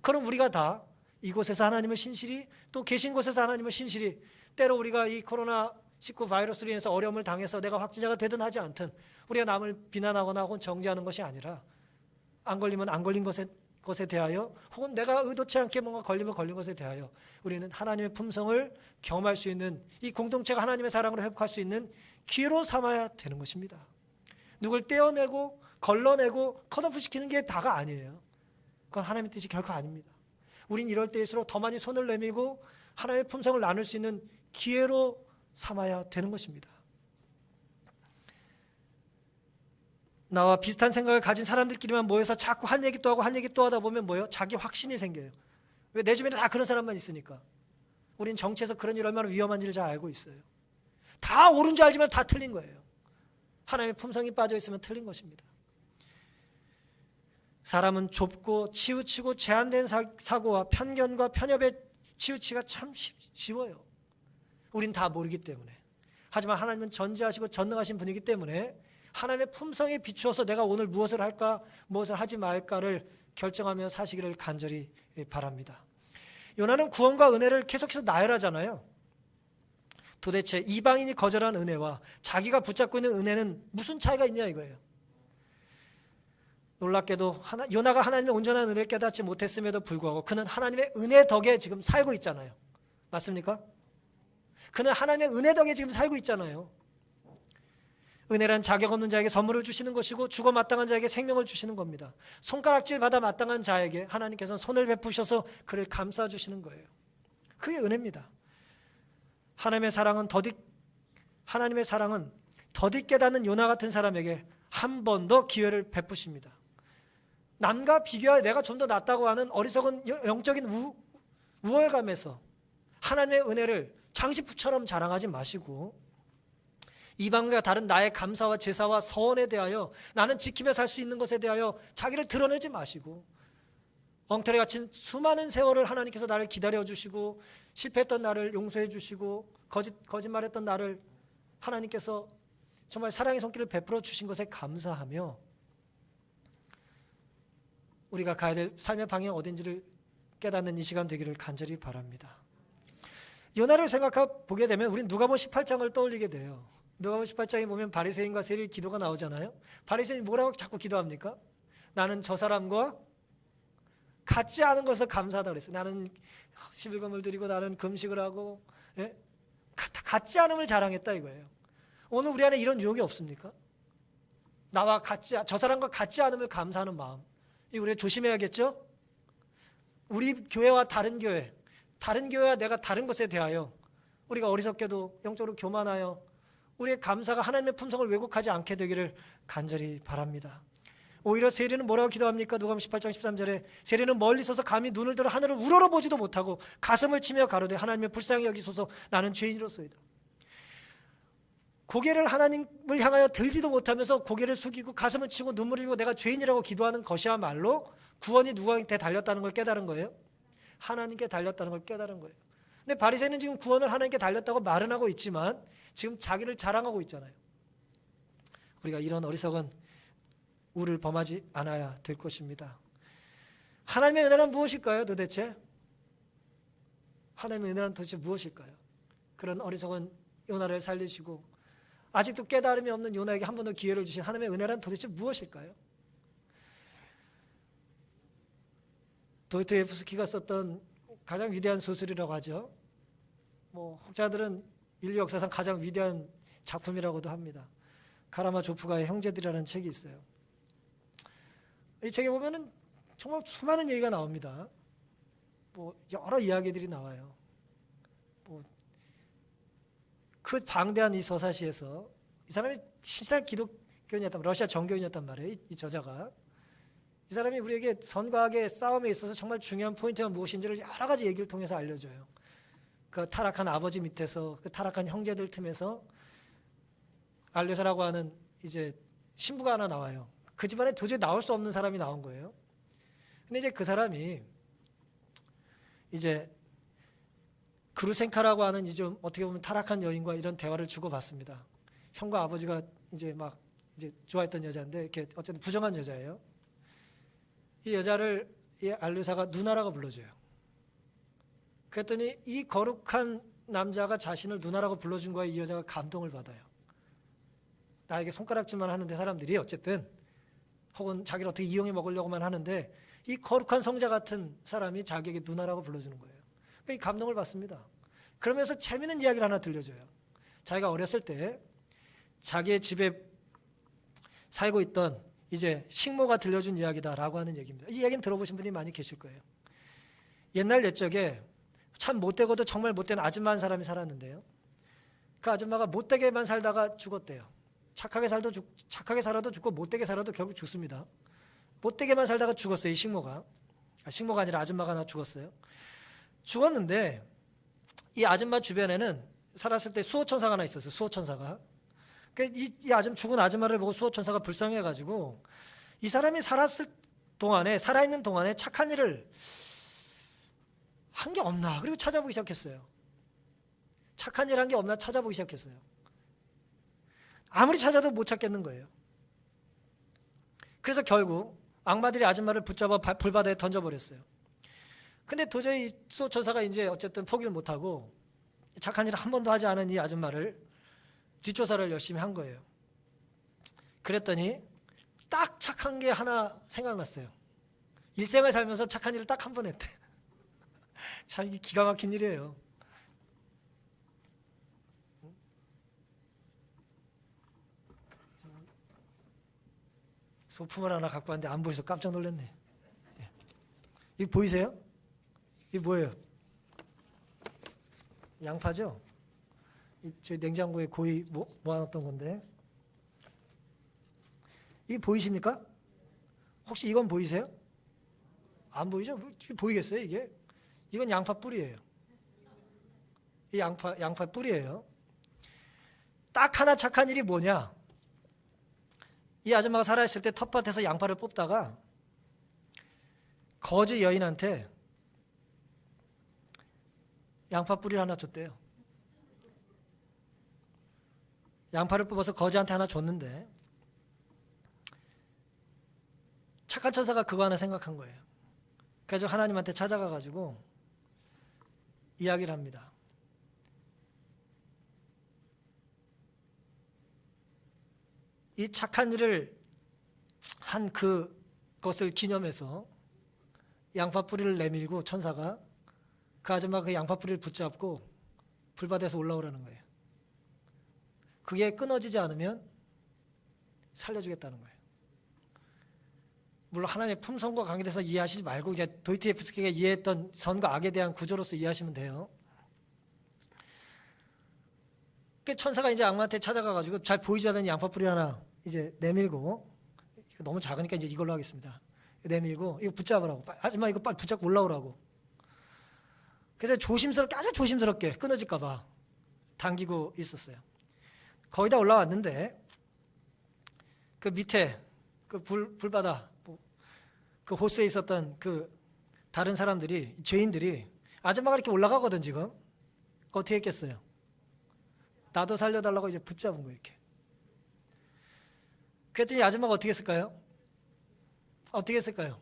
그럼 우리가 다 이곳에서 하나님을 신실히, 또 계신 곳에서 하나님을 신실히, 때로 우리가 이 코로나19 바이러스로 인해서 어려움을 당해서 내가 확진자가 되든 하지 않든 우리가 남을 비난하거나 혹은 정죄하는 것이 아니라, 안 걸리면 안 걸린 것에 대하여, 혹은 내가 의도치 않게 뭔가 걸리면 걸린 것에 대하여 우리는 하나님의 품성을 경험할 수 있는, 이 공동체가 하나님의 사랑으로 회복할 수 있는 기회로 삼아야 되는 것입니다. 누굴 떼어내고 걸러내고 컷오프시키는 게 다가 아니에요. 그건 하나님의 뜻이 결코 아닙니다. 우린 이럴 때일수록 더 많이 손을 내밀고 하나님의 품성을 나눌 수 있는 기회로 삼아야 되는 것입니다. 나와 비슷한 생각을 가진 사람들끼리만 모여서 자꾸 한 얘기 또 하고 한 얘기 또 하다 보면 뭐예요? 자기 확신이 생겨요. 왜? 내 주변에 다 그런 사람만 있으니까. 우린 정치에서 그런 일 얼마나 위험한지를 잘 알고 있어요. 다 옳은 줄 알지만 다 틀린 거예요. 하나님의 품성이 빠져 있으면 틀린 것입니다. 사람은 좁고 치우치고 제한된 사고와 편견과 편협에 치우치기가 참 쉬워요. 우린 다 모르기 때문에. 하지만 하나님은 전지하시고 전능하신 분이기 때문에 하나님의 품성에 비추어서 내가 오늘 무엇을 할까, 무엇을 하지 말까를 결정하며 사시기를 간절히 바랍니다. 요나는 구원과 은혜를 계속해서 나열하잖아요. 도대체 이방인이 거절한 은혜와 자기가 붙잡고 있는 은혜는 무슨 차이가 있냐 이거예요. 놀랍게도 요나가 하나님의 온전한 은혜를 깨닫지 못했음에도 불구하고 그는 하나님의 은혜 덕에 지금 살고 있잖아요. 맞습니까? 그는 하나님의 은혜 덕에 지금 살고 있잖아요. 은혜란 자격 없는 자에게 선물을 주시는 것이고 죽어 마땅한 자에게 생명을 주시는 겁니다. 손가락질 받아 마땅한 자에게 하나님께서는 손을 베푸셔서 그를 감싸주시는 거예요. 그게 은혜입니다. 하나님의 사랑은 더디 깨닫는 요나 같은 사람에게 한 번 더 기회를 베푸십니다. 남과 비교하여 내가 좀 더 낫다고 하는 어리석은 영적인 우월감에서 하나님의 은혜를 장식품처럼 자랑하지 마시고, 이방과 다른 나의 감사와 제사와 서원에 대하여, 나는 지키며 살 수 있는 것에 대하여 자기를 드러내지 마시고, 엉터리 같은 수많은 세월을 하나님께서 나를 기다려주시고 실패했던 나를 용서해주시고 거짓말했던 나를 하나님께서 정말 사랑의 손길을 베풀어 주신 것에 감사하며 우리가 가야 될 삶의 방향이 어딘지를 깨닫는 이 시간 되기를 간절히 바랍니다. 요나를 보게 되면 우리는 누가복음 18장을 떠올리게 돼요. 누가복음 18장에 보면 바리새인과 세리의 기도가 나오잖아요. 바리새인이 뭐라고 자꾸 기도합니까? 나는 저 사람과 같지 않은 것을 감사하다 그랬어요. 나는 11금을 드리고 나는 금식을 하고, 예? 같지 않음을 자랑했다 이거예요. 오늘 우리 안에 이런 유혹이 없습니까? 저 사람과 같지 않음을 감사하는 마음, 이거 우리가 조심해야겠죠? 우리 교회와 다른 교회와 내가 다른 것에 대하여 우리가 어리석게도 영적으로 교만하여 우리의 감사가 하나님의 품성을 왜곡하지 않게 되기를 간절히 바랍니다. 오히려 세리는 뭐라고 기도합니까? 누가복음 18장 13절에 세리는 멀리 서서 감히 눈을 들어 하늘을 우러러보지도 못하고 가슴을 치며 가로되 하나님의 불쌍히 여기소서 나는 죄인이로소이다. 고개를 하나님을 향하여 들지도 못하면서 고개를 숙이고 가슴을 치고 눈물을 흘리고 내가 죄인이라고 기도하는 것이야말로 구원이 누구한테 달렸다는 걸 깨달은 거예요? 하나님께 달렸다는 걸 깨달은 거예요. 근데 바리새인은 지금 구원을 하나님께 달렸다고 말은 하고 있지만 지금 자기를 자랑하고 있잖아요. 우리가 이런 어리석은 우를 범하지 않아야 될 것입니다. 하나님의 은혜란 무엇일까요? 도대체 하나님의 은혜란 도대체 무엇일까요? 그런 어리석은 요나를 살리시고 아직도 깨달음이 없는 요나에게 한 번 더 기회를 주신 하나님의 은혜란 도대체 무엇일까요? 도스토옙스키가 썼던 가장 위대한 소설이라고 하죠. 혹자들은 인류 역사상 가장 위대한 작품이라고도 합니다. 카라마조프가의 형제들이라는 책이 있어요. 이 책에 보면은 정말 수많은 얘기가 나옵니다. 여러 이야기들이 나와요. 그 방대한 이 서사시에서 이 사람이 신실한 기독교인이었단 말이에요. 러시아 정교인이었단 말이에요. 이 저자가. 이 사람이 우리에게 선과학의 싸움에 있어서 정말 중요한 포인트가 무엇인지를 여러 가지 얘기를 통해서 알려줘요. 그 타락한 아버지 밑에서 그 타락한 형제들 틈에서 알려서라고 하는 이제 신부가 하나 나와요. 그 집안에 도저히 나올 수 없는 사람이 나온 거예요. 근데 이제 그 사람이 이제 그루센카라고 하는 이제 어떻게 보면 타락한 여인과 이런 대화를 주고받습니다. 형과 아버지가 이제 막 이제 좋아했던 여자인데 이렇게 어쨌든 부정한 여자예요. 이 여자를 이 안류사가 누나라고 불러줘요. 그랬더니 이 거룩한 남자가 자신을 누나라고 불러준 거에 이 여자가 감동을 받아요. 나에게 손가락질만 하는데 사람들이 어쨌든 혹은 자기를 어떻게 이용해 먹으려고만 하는데 이 거룩한 성자 같은 사람이 자기에게 누나라고 불러주는 거예요. 그러니까 이 감동을 받습니다. 그러면서 재미있는 이야기를 하나 들려줘요. 자기가 어렸을 때 자기의 집에 살고 있던 이제 식모가 들려준 이야기다라고 하는 얘기입니다. 이 이야기는 들어보신 분이 많이 계실 거예요. 옛날 옛적에 참 못되고도 정말 못된 아줌마 한 사람이 살았는데요. 그 아줌마가 못되게만 살다가 죽었대요. 착하게 살아도 죽고 못되게 살아도 결국 죽습니다. 못되게만 살다가 죽었어요. 이 식모가. 식모가 아니라 아줌마가 하나 죽었어요. 죽었는데 이 아줌마 주변에는 살았을 때 수호천사가 하나 있었어요. 수호천사가. 이 죽은 아줌마를 보고 수호천사가 불쌍해가지고 이 사람이 살아있는 동안에 착한 일을 한 게 없나 그리고 찾아보기 시작했어요. 착한 일 한 게 없나 찾아보기 시작했어요. 아무리 찾아도 못 찾겠는 거예요. 그래서 결국 악마들이 아줌마를 붙잡아 불바다에 던져버렸어요. 근데 도저히 수호천사가 이제 어쨌든 포기를 못하고 착한 일을 한 번도 하지 않은 이 아줌마를 뒷조사를 열심히 한 거예요. 그랬더니 딱 착한 게 하나 생각났어요. 일생을 살면서 착한 일을 딱 한 번 했대. 참 이게 기가 막힌 일이에요. 소품을 하나 갖고 왔는데 안 보여서 깜짝 놀랐네. 이거 보이세요? 이게 뭐예요? 양파죠? 저 냉장고에 고이 모아놨던 건데 이게 보이십니까? 혹시 이건 보이세요? 안 보이죠? 보이겠어요 이게? 이건 양파 뿌리예요. 이 양파 뿌리예요. 딱 하나 착한 일이 뭐냐? 이 아줌마가 살아있을 때 텃밭에서 양파를 뽑다가 거지 여인한테 양파 뿌리를 하나 줬대요. 양파를 뽑아서 거지한테 하나 줬는데 착한 천사가 그거 하나 생각한 거예요. 그래서 하나님한테 찾아가가지고 이야기를 합니다. 이 착한 일을 한 그것을 기념해서 양파 뿌리를 내밀고 천사가 그 아줌마가 그 양파 뿌리를 붙잡고 불바다에서 올라오라는 거예요. 그게 끊어지지 않으면 살려주겠다는 거예요. 물론 하나님의 품성과 관계에 대해서 이해하시지 말고 이제 도이트예프스키가 이해했던 선과 악에 대한 구조로서 이해하시면 돼요. 그 천사가 이제 악마한테 찾아가가지고 잘 보이지 않는 양파 뿌리 하나 이제 내밀고, 이거 너무 작으니까 이제 이걸로 하겠습니다. 내밀고 이거 붙잡으라고. 아줌마 이거 빨리 붙잡고 올라오라고. 그래서 아주 조심스럽게 끊어질까봐 당기고 있었어요. 거의 다 올라왔는데 그 밑에 그 불바다 그 호수에 있었던 그 다른 사람들이, 죄인들이 아줌마가 이렇게 올라가거든 지금. 어떻게 했겠어요? 나도 살려달라고 이제 붙잡은 거예요 이렇게. 그랬더니 아줌마가 어떻게 했을까요? 어떻게 했을까요?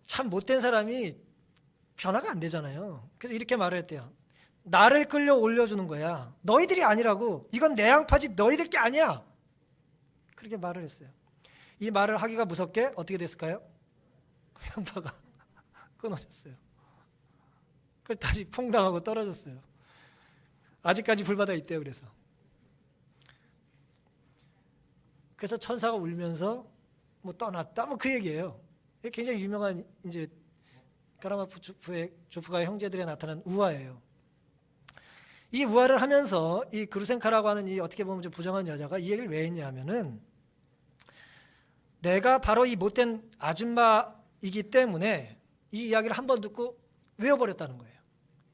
참 못된 사람이 변화가 안 되잖아요. 그래서 이렇게 말을 했대요. 나를 끌려 올려주는 거야. 너희들이 아니라고. 이건 내 양파지 너희들 게 아니야. 그렇게 말을 했어요. 이 말을 하기가 무섭게 어떻게 됐을까요? 양파가 끊어졌어요. 그래서 다시 퐁당하고 떨어졌어요. 아직까지 불바다에 있대요. 그래서 천사가 울면서 뭐 떠났다 뭐 그 얘기예요. 굉장히 유명한 이제 카라마조프의 형제들에 나타난 우화예요. 이 우화를 하면서 이 그루센카라고 하는 이 어떻게 보면 좀 부정한 여자가 이 얘기를 왜 했냐 하면은, 내가 바로 이 못된 아줌마이기 때문에 이 이야기를 한 번 듣고 외워버렸다는 거예요.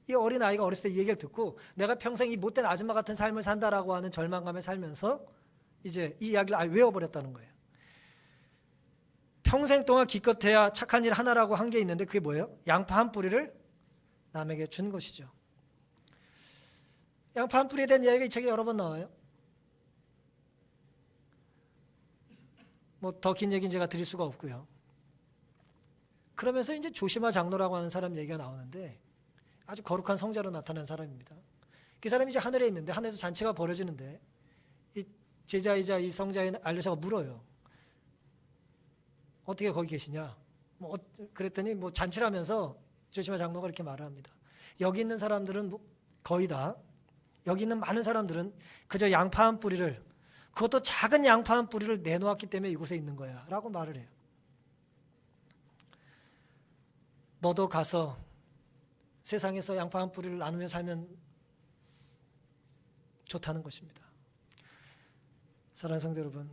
이 어린 아이가 어렸을 때 이 얘기를 듣고 내가 평생 이 못된 아줌마 같은 삶을 산다라고 하는 절망감에 살면서 이제 이 이야기를 아예 외워버렸다는 거예요. 평생 동안 기껏해야 착한 일 하나라고 한 게 있는데 그게 뭐예요? 양파 한 뿌리를 남에게 준 것이죠. 양파 한 뿌리에 대한 이야기가 이 책에 여러 번 나와요. 뭐 더 긴 얘기는 제가 드릴 수가 없고요. 그러면서 이제 조시마 장로라고 하는 사람 얘기가 나오는데 아주 거룩한 성자로 나타난 사람입니다. 그 사람이 이제 하늘에 있는데 하늘에서 잔치가 벌어지는데 이 제자이자 이 성자인 안료사가 물어요. 어떻게 거기 계시냐? 뭐 그랬더니 뭐 잔치를 하면서 조시마 장로가 이렇게 말을 합니다. 여기 있는 사람들은 뭐 거의 다 여기 있는 많은 사람들은 그저 양파 한 뿌리를 그것도 작은 양파 한 뿌리를 내놓았기 때문에 이곳에 있는 거야 라고 말을 해요. 너도 가서 세상에서 양파 한 뿌리를 나누며 살면 좋다는 것입니다. 사랑하는 성도 여러분,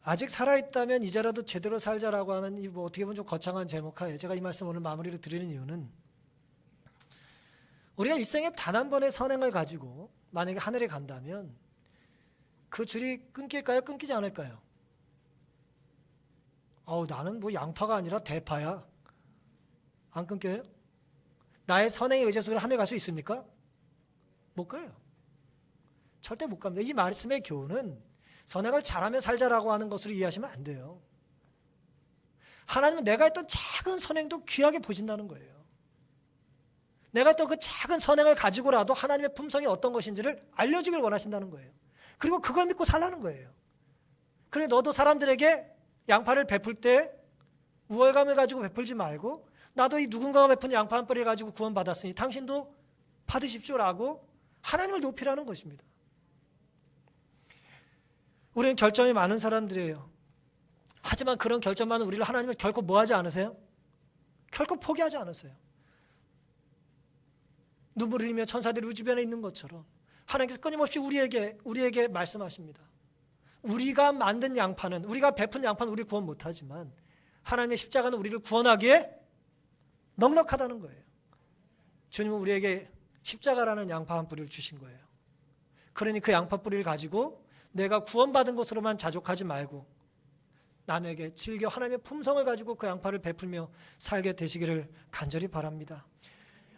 아직 살아있다면 이제라도 제대로 살자라고 하는 이 뭐 어떻게 보면 좀 거창한 제목하에 제가 이 말씀 오늘 마무리로 드리는 이유는 우리가 일생에 단 한 번의 선행을 가지고 만약에 하늘에 간다면 그 줄이 끊길까요? 끊기지 않을까요? 나는 뭐 양파가 아니라 대파야. 안 끊겨요? 나의 선행에 의지해서 하늘 갈 수 있습니까? 못 가요. 절대 못 갑니다. 이 말씀의 교훈은 선행을 잘하며 살자라고 하는 것으로 이해하시면 안 돼요. 하나님은 내가 했던 작은 선행도 귀하게 보신다는 거예요. 내가 했던 그 작은 선행을 가지고라도 하나님의 품성이 어떤 것인지를 알려주길 원하신다는 거예요. 그리고 그걸 믿고 살라는 거예요. 그래 너도 사람들에게 양파를 베풀 때 우월감을 가지고 베풀지 말고 나도 이 누군가가 베푼 양파 한 뿌리 가지고 구원받았으니 당신도 받으십시오라고 하나님을 높이라는 것입니다. 우리는 결점이 많은 사람들이에요. 하지만 그런 결점 많은 우리를 하나님은 결코 뭐하지 않으세요? 결코 포기하지 않으세요. 눈물을 흘리며 천사들이 우리 주변에 있는 것처럼 하나님께서 끊임없이 우리에게 말씀하십니다. 우리가 만든 양파는 우리가 베푼 양파는 우리를 구원 못하지만 하나님의 십자가는 우리를 구원하기에 넉넉하다는 거예요. 주님은 우리에게 십자가라는 양파 한 뿌리를 주신 거예요. 그러니 그 양파 뿌리를 가지고 내가 구원받은 것으로만 자족하지 말고 남에게 즐겨 하나님의 품성을 가지고 그 양파를 베풀며 살게 되시기를 간절히 바랍니다.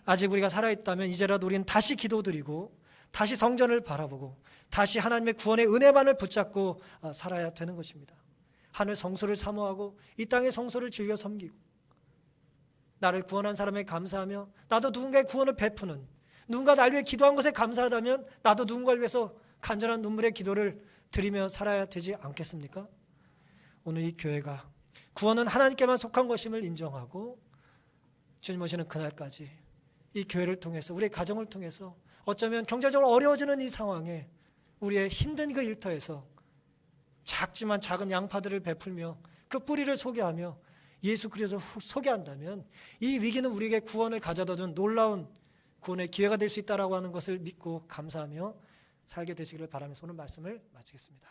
아직 우리가 살아있다면 이제라도 우리는 다시 기도드리고 다시 성전을 바라보고 다시 하나님의 구원의 은혜만을 붙잡고 살아야 되는 것입니다. 하늘 성소를 사모하고 이 땅의 성소를 즐겨 섬기고 나를 구원한 사람에게 감사하며 나도 누군가의 구원을 베푸는 누군가 날 위해 기도한 것에 감사하다면 나도 누군가를 위해서 간절한 눈물의 기도를 드리며 살아야 되지 않겠습니까? 오늘 이 교회가 구원은 하나님께만 속한 것임을 인정하고 주님 오시는 그날까지 이 교회를 통해서 우리의 가정을 통해서 어쩌면 경제적으로 어려워지는 이 상황에 우리의 힘든 그 일터에서 작지만 작은 양파들을 베풀며 그 뿌리를 소개하며 예수 그리스도를 소개한다면 이 위기는 우리에게 구원을 가져다 준 놀라운 구원의 기회가 될 수 있다라고 하는 것을 믿고 감사하며 살게 되시기를 바라면서 오늘 말씀을 마치겠습니다.